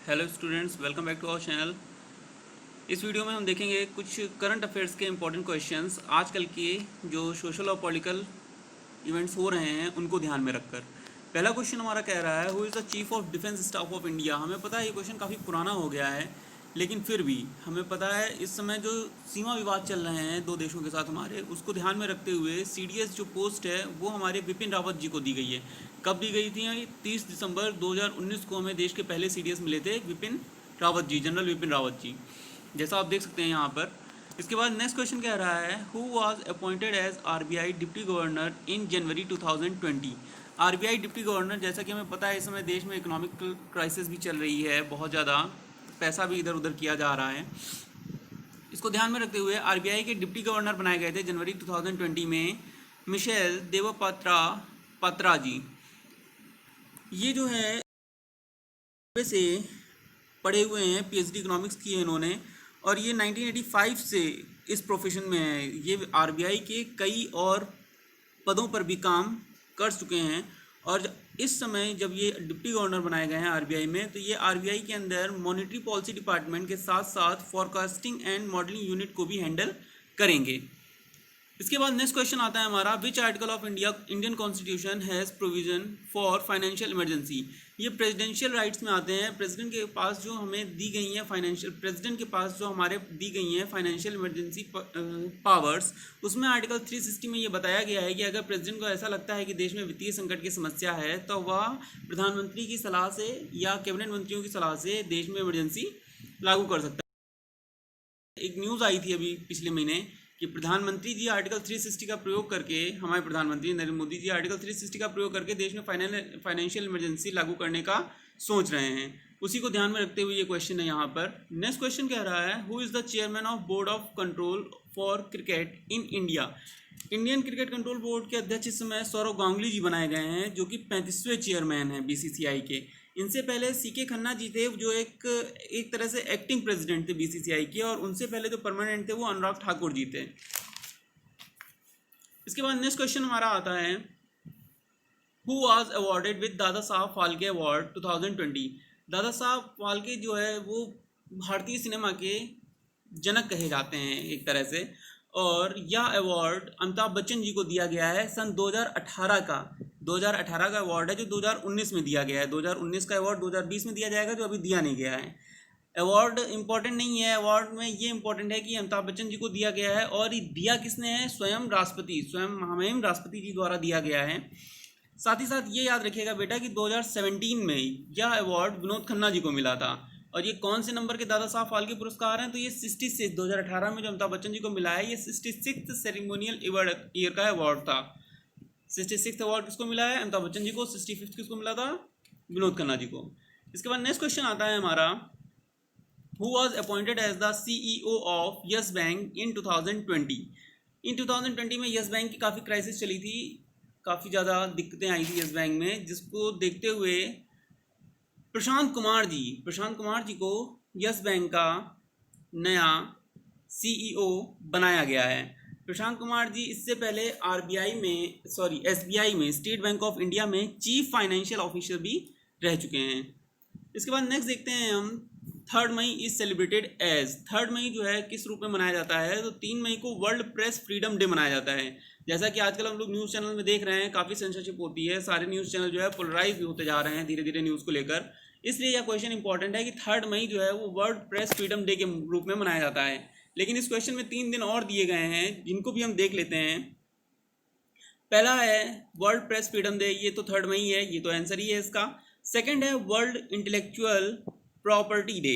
Hello students, welcome back to our channel. इस video में हम देखेंगे कुछ करंट अफेयर्स के इंपॉर्टेंट क्वेश्चंस आजकल के जो सोशल और पॉलिटिकल इवेंट्स हो रहे हैं उनको ध्यान में रखकर। पहला क्वेश्चन हमारा कह रहा है, who is the chief of defence staff of India. हमें पता है ये क्वेश्चन काफ़ी पुराना हो गया है, लेकिन फिर भी हमें पता है इस समय जो सीमा विवाद चल रहे हैं दो देशों के साथ हमारे, उसको ध्यान में रखते हुए सीडीएस जो पोस्ट है वो हमारे विपिन रावत जी को दी गई है। कब दी गई थी? 30 दिसंबर 2019 को हमें देश के पहले सीडीएस मिले थे, विपिन रावत जी, जनरल विपिन रावत जी, जैसा आप देख सकते हैं यहाँ पर। इसके बाद नेक्स्ट क्वेश्चन कह रहा है, who was appointed as RBI deputy governor in January 2020। RBI deputy governor, जैसा कि हमें पता है इस समय देश में इकोनॉमिक क्राइसिस भी चल रही है, बहुत ज़्यादा पैसा भी इधर उधर किया जा रहा है। इसको ध्यान में रखते हुए आरबीआई के डिप्टी गवर्नर बनाए गए थे जनवरी 2020 में मिशेल देवपात्रा जी। ये जो है से पढ़े हुए हैं, पीएचडी इकोनॉमिक्स की है इन्होंने, और ये 1985 से इस प्रोफेशन में है। ये आरबीआई के कई और पदों पर भी काम कर चुके हैं, और इस समय जब ये डिप्टी गवर्नर बनाए गए हैं आरबीआई में, तो ये आरबीआई के अंदर मॉनेटरी पॉलिसी डिपार्टमेंट के साथ साथ फॉरकास्टिंग एंड मॉडलिंग यूनिट को भी हैंडल करेंगे। इसके बाद नेक्स्ट क्वेश्चन आता है हमारा, which article of Indian constitution has provision for financial emergency. ये प्रेसिडेंशियल राइट्स में आते हैं। प्रेसिडेंट के पास जो हमें दी गई हैं प्रेसिडेंट के पास जो हमारे दी गई हैं फाइनेंशियल इमरजेंसी पावर्स, उसमें आर्टिकल 360 में ये बताया गया है कि अगर प्रेसिडेंट को ऐसा लगता है कि देश में वित्तीय संकट की समस्या है, तो वह प्रधानमंत्री की सलाह से या कैबिनेट मंत्रियों की सलाह से देश में इमरजेंसी लागू कर सकता है। एक न्यूज़ आई थी अभी पिछले महीने कि प्रधानमंत्री जी आर्टिकल 360 का प्रयोग करके, हमारे प्रधानमंत्री नरेंद्र मोदी जी आर्टिकल 360 का प्रयोग करके देश में फाइनेंशियल इमरजेंसी लागू करने का सोच रहे हैं। उसी को ध्यान में रखते हुए ये क्वेश्चन है यहाँ पर। नेक्स्ट क्वेश्चन कह रहा है, who is the chairman of board of control for cricket in India. Indian cricket control board के अध्यक्ष इस समय सौरव गांगुली जी बनाए गए हैं, जो कि 35वें चेयरमैन हैं बीसीसीआई के। इनसे पहले सीके खन्ना जी थे, जो एक तरह से एक्टिंग प्रेसिडेंट थे बीसीसीआई के, और उनसे पहले जो परमानेंट थे वो अनुराग ठाकुर जी थे। इसके बाद नेक्स्ट क्वेश्चन हमारा आता है, who was awarded with Dada Saheb Phalke award 2020। Dada Saheb Phalke जो है वो भारतीय सिनेमा के जनक कहे जाते हैं एक तरह से, और यह अवार्ड अमिताभ बच्चन जी को दिया गया है सन 2018 का। 2018 का अवार्ड है जो 2019 में दिया गया है। 2019 का अवार्ड 2020 में दिया जाएगा, जो अभी दिया नहीं गया है। अवार्ड इंपॉर्टेंट नहीं है, अवार्ड में ये इंपॉर्टेंट है कि अमिताभ बच्चन जी को दिया गया है, और ये दिया किसने है? स्वयं महामहिम राष्ट्रपति जी द्वारा दिया गया है। साथ ही साथ ये याद रखिएगा बेटा कि 2017 में यह अवार्ड विनोद खन्ना जी को मिला था। और ये कौन से नंबर के दादा साहब फाल्के पुरस्कार हैं? तो ये 66, 2018 में जो अमिताभ बच्चन जी को मिला है, ये 66 सेरेमोनियल ईयर का अवार्ड था। 66 अवार्ड किसको मिला है? अमिताभ बच्चन जी को। 65 किसको मिला था? विनोद खन्ना जी को। इसके बाद नेक्स्ट क्वेश्चन आता है हमारा, who was appointed as the CEO of Yes bank in 2020। In 2020 में यस बैंक की काफ़ी क्राइसिस चली थी, काफ़ी ज़्यादा दिक्कतें आई थी यस बैंक में, जिसको देखते हुए प्रशांत कुमार जी को यस बैंक का नया CEO बनाया गया है। प्रशांत कुमार जी इससे पहले SBI में, स्टेट बैंक ऑफ इंडिया में चीफ फाइनेंशियल ऑफिसर भी रह चुके हैं। इसके बाद नेक्स्ट देखते हैं हम, 3 मई इज सेलिब्रेटेड एज। 3 मई जो है किस रूप में मनाया जाता है? तो 3 मई को वर्ल्ड प्रेस फ्रीडम डे मनाया जाता है। जैसा कि आजकल हम लोग न्यूज़ चैनल में देख रहे हैं, काफ़ी सेंसरशिप होती है, सारे न्यूज़ चैनल जो है पोलराइज होते जा रहे हैं धीरे धीरे न्यूज़ को लेकर। इसलिए यह क्वेश्चन इंपॉर्टेंट है कि 3 मई जो है वो वर्ल्ड प्रेस फ्रीडम डे के रूप में मनाया जाता है। लेकिन इस क्वेश्चन में 3 दिन और दिए गए हैं, जिनको भी हम देख लेते हैं। पहला है वर्ल्ड प्रेस फ्रीडम डे, ये तो 3 मई है, ये तो आंसर ही है इसका। सेकंड है world intellectual property day.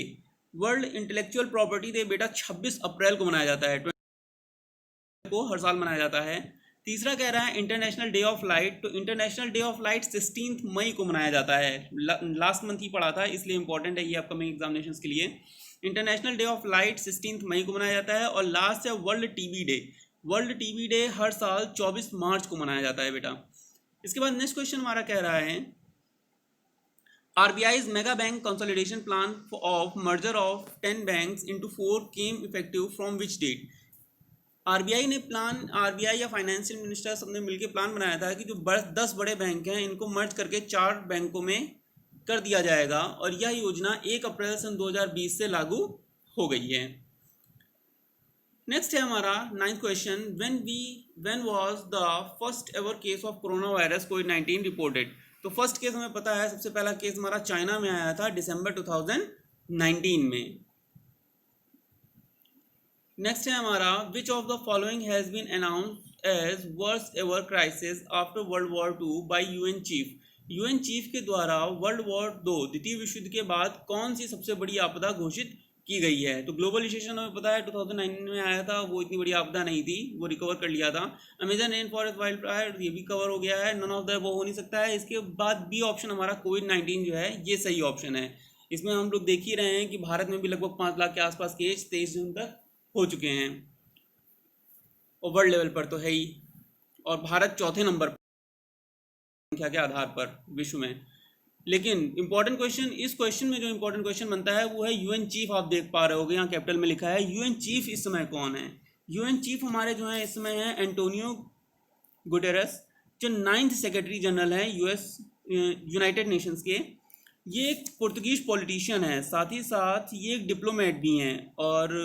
World intellectual property day बेटा 26 अप्रैल को मनाया जाता है, को हर साल मनाया जाता है। तीसरा कह रहा है इंटरनेशनल डे ऑफ लाइट। तो इंटरनेशनल डे ऑफ लाइट 16 मई को मनाया जाता है। लास्ट मंथ ही पढ़ा था, इसलिए इंपॉर्टेंट है ये अपकमिंग एग्जामिनेशंस के लिए। इंटरनेशनल डे ऑफ लाइट 16 मई को मनाया जाता है। और लास्ट है world TB day. World TB day हर साल 24 मार्च को मनाया जाता है बेटा। इसके बाद नेक्स्ट क्वेश्चन हमारा कह रहा है, RBI's mega bank consolidation plan of merger of 10 banks into 4 came effective from which date? RBI या फाइनेंशियल मिनिस्टर सबने मिलकर प्लान बनाया था कि जो 10 बड़े बैंक हैं इनको मर्ज करके 4 बैंकों में कर दिया जाएगा और यह योजना 1 अप्रैल सन 2020 से लागू हो गई है। नेक्स्ट है हमारा 9th question, when was the first ever case of corona virus covid reported. तो फर्स्ट केस हमें पता है, सबसे पहला केस हमारा चाइना में आया था दिसंबर 2019 में। नेक्स्ट है हमारा, which of the following has been announced as worst ever crisis after world war II by UN chief. UN chief के द्वारा वर्ल्ड वॉर II द्वितीय विश्व युद्ध के बाद कौन सी सबसे बड़ी आपदा घोषित की गई है। तो ग्लोबल रिसेशन हमें पता है 2009 में आया था, वो इतनी बड़ी आपदा नहीं थी, वो रिकवर कर लिया था। Amazon rain forest wild fire, ये भी कवर हो गया है, नन ऑफ द वो हो नहीं सकता है। इसके बाद बी ऑप्शन हमारा कोविड-19 जो है ये सही ऑप्शन है। इसमें हम लोग देख ही रहे हैं कि भारत में भी लगभग 5 लाख के आसपास केस 23 जून तक हो चुके हैं और वर्ल्ड लेवल पर तो है ही, और भारत चौथे नंबर पर संख्या के आधार पर विश्व में। लेकिन इंपॉर्टेंट क्वेश्चन, इस क्वेश्चन में जो इंपॉर्टेंट क्वेश्चन बनता है वो है यूएन चीफ। आप देख पा रहे होगे यहाँ कैपिटल में लिखा है यूएन चीफ इस समय कौन है। यूएन चीफ हमारे जो है इस समय है एंटोनियो गुटेरेस, जो 9th सेक्रेटरी जनरल है यूनाइटेड नेशंस के। ये एक पुर्तगीज पॉलिटिशियन है, साथ ही साथ ये एक डिप्लोमेट भी हैं। और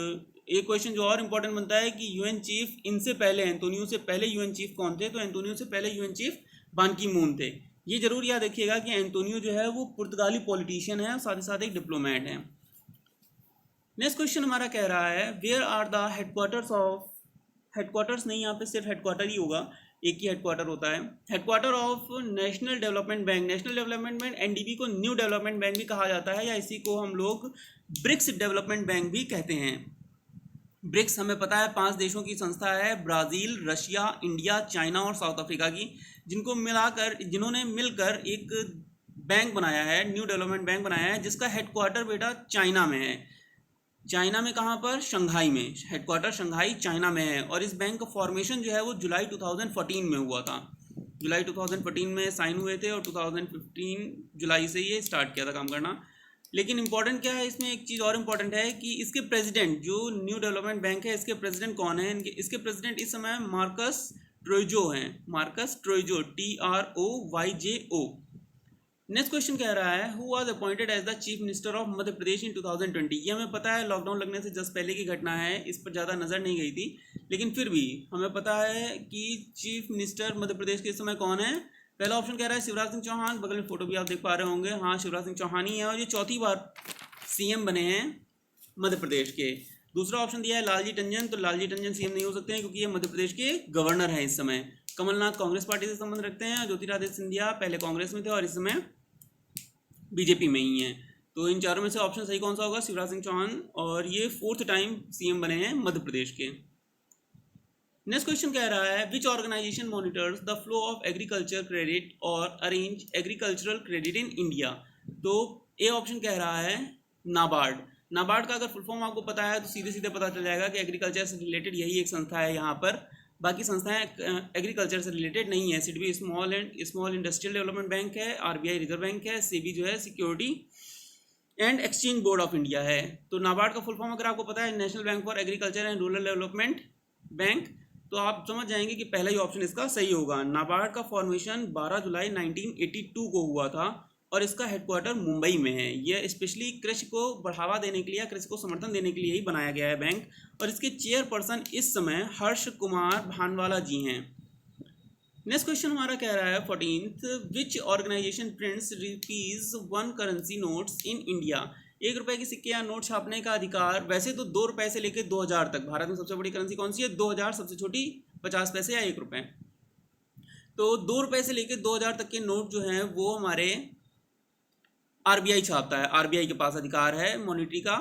एक क्वेश्चन जो और इम्पोर्टेंट बनता है कि यूएन चीफ इनसे पहले, एंटोनियो से पहले यूएन चीफ कौन थे। तो एंटोनियो से पहले यूएन चीफ बान की मून थे। ये जरूर याद रखिएगा कि एंटोनियो जो है वो पुर्तगाली पॉलिटिशियन है और साथ ही साथ एक डिप्लोमेट है। नेक्स्ट क्वेश्चन हमारा कह रहा है, where are the headquarters of, headquarters नहीं, यहाँ पे सिर्फ हेडक्वार्टर ही होगा, एक ही हेडक्वार्टर होता है। Headquarter of national development bank. National development bank NDB को न्यू डेवलपमेंट बैंक भी कहा जाता है, या इसी को हम लोग ब्रिक्स डेवलपमेंट बैंक भी कहते हैं। ब्रिक्स हमें पता है 5 देशों की संस्था है, ब्राज़ील, रशिया, इंडिया, चाइना और साउथ अफ्रीका की, जिन्होंने मिलकर एक बैंक बनाया है, न्यू डेवलपमेंट बैंक बनाया है, जिसका हेडक्वार्टर बेटा चाइना में है। चाइना में कहाँ पर? शंघाई में। हेडक्वार्टर शंघाई चाइना में है। और इस बैंक का फॉर्मेशन जो है वो जुलाई 2014 में हुआ था। जुलाई 2014 में साइन हुए थे और 2015 जुलाई से ये स्टार्ट किया था काम करना। लेकिन इंपॉर्टेंट क्या है इसमें, एक चीज़ और इम्पॉर्टेंट है कि इसके प्रेसिडेंट, जो न्यू डेवलपमेंट बैंक है, इसके प्रेसिडेंट कौन है? इसके प्रेसिडेंट इस समय मार्कस ट्रोइजो हैं। Marcos Troyjo, TROYJO। Next question कह रहा है, who was appointed as the chief minister of Madhya Pradesh in 2020। ये हमें पता है लॉकडाउन लगने से जस्ट पहले की घटना है, इस पर ज़्यादा नज़र नहीं गई थी, लेकिन फिर भी हमें पता है कि चीफ मिनिस्टर मध्य प्रदेश के इस समय कौन है। पहला ऑप्शन कह रहा है शिवराज सिंह चौहान, बगल में फोटो भी आप देख पा रहे होंगे, हाँ शिवराज सिंह चौहान ही है और ये चौथी बार सीएम बने हैं मध्य प्रदेश के। दूसरा ऑप्शन दिया है लालजी टंडन, तो लालजी टंडन सीएम नहीं हो सकते हैं क्योंकि ये मध्य प्रदेश के गवर्नर हैं इस समय। कमलनाथ कांग्रेस पार्टी से संबंध रखते हैं, ज्योतिरादित्य सिंधिया पहले कांग्रेस में थे और इस समय बीजेपी में ही हैं। तो इन चारों में से ऑप्शन सही कौन सा होगा? शिवराज सिंह चौहान, और ये 4th टाइम सीएम बने हैं मध्य प्रदेश के। नेक्स्ट क्वेश्चन कह रहा है, which organisation monitors the flow of agriculture credit और arrange agricultural credit in India. तो ए ऑप्शन कह रहा है नाबार्ड। नाबार्ड का अगर फुल फॉर्म आपको पता है तो सीधे सीधे पता चल जाएगा कि एग्रीकल्चर से रिलेटेड यही एक संस्था है यहाँ पर, बाकी संस्थाएं एग्रीकल्चर से रिलेटेड नहीं है। SIDBI small industrial development bank है, RBI रिजर्व बैंक है, सेबी जो है security and exchange board of India है। तो नाबार्ड का फुल फॉर्म अगर आपको पता है national bank for agriculture and rural development bank, तो आप समझ जाएंगे कि पहला ही ऑप्शन इसका सही होगा। नाबार्ड का फॉर्मेशन 12 जुलाई 1982 को हुआ था और इसका हेडक्वार्टर मुंबई में है। यह स्पेशली कृषि को बढ़ावा देने के लिए, कृषि को समर्थन देने के लिए ही बनाया गया है बैंक, और इसके चेयरपर्सन इस समय हर्ष कुमार भानवाला जी हैं। नेक्स्ट क्वेश्चन हमारा कह रहा है 14th, which organisation prints rupees 1 currency notes in India. 1 रुपए के सिक्के या नोट छापने का अधिकार वैसे तो 2 रुपए से लेकर 2000 तक। भारत में सबसे बड़ी करेंसी कौन सी है? 2000, सबसे छोटी 50 पैसे या 1 रुपए। तो 2 रुपए से लेकर 2000 तक के नोट जो हैं वो हमारे RBI छापता है, RBI के पास अधिकार है मॉनिटरी का।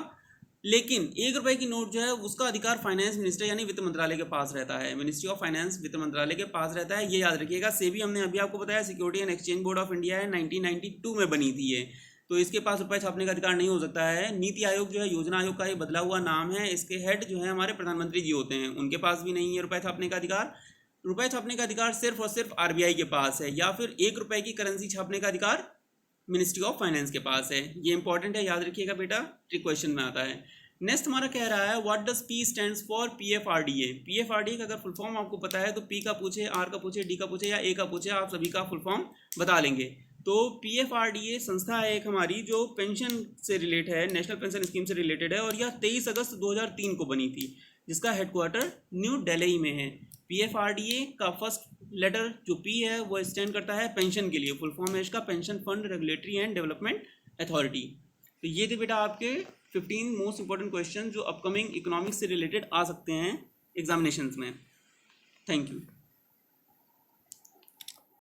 लेकिन 1 रुपए की नोट जो है उसका अधिकार फाइनेंस मिनिस्टर यानी वित्त मंत्रालय के पास रहता है। मिनिस्ट्री ऑफ फाइनेंस वित्त मंत्रालय के पास रहता है, ये याद रखिएगा। सेबी हमने अभी आपको बताया security and exchange board of India है, 1992 में बनी थी ये, तो इसके पास रुपए छापने का अधिकार नहीं हो सकता है। नीति आयोग जो है योजना आयोग का ही बदला हुआ नाम है, इसके हेड जो है हमारे प्रधानमंत्री जी होते हैं, उनके पास भी नहीं है रुपए छापने का अधिकार। रुपए छापने का अधिकार सिर्फ और सिर्फ RBI के पास है, या फिर 1 रुपए की करेंसी छापने का अधिकार मिनिस्ट्री ऑफ फाइनेंस के पास है। ये इंपॉर्टेंट है, याद रखिएगा बेटा, ट्रिक क्वेश्चन में आता है। नेक्स्ट हमारा कह रहा है, what does P stands for? PFRDA। PFRDA का अगर फुल फॉर्म आपको पता है तो P का पूछे, R का पूछे, D का पूछे या A का पूछे, आप सभी का फुल फॉर्म बता लेंगे। तो PFRDA संस्था है एक हमारी जो पेंशन से रिलेट है, नेशनल पेंशन स्कीम से रिलेटेड है, और यह 23 अगस्त 2003 को बनी थी, जिसका हेडक्वार्टर न्यू दिल्ली में है। PFRDA का फर्स्ट लेटर जो P है वो स्टैंड करता है पेंशन के लिए, फुल फॉर्म है इसका pension fund regulatory and development authority. तो ये थे बेटा आपके 15 मोस्ट इंपॉर्टेंट क्वेश्चन जो अपकमिंग इकोनॉमिक्स से रिलेटेड आ सकते हैं एग्जामिनेशंस में। Thank you.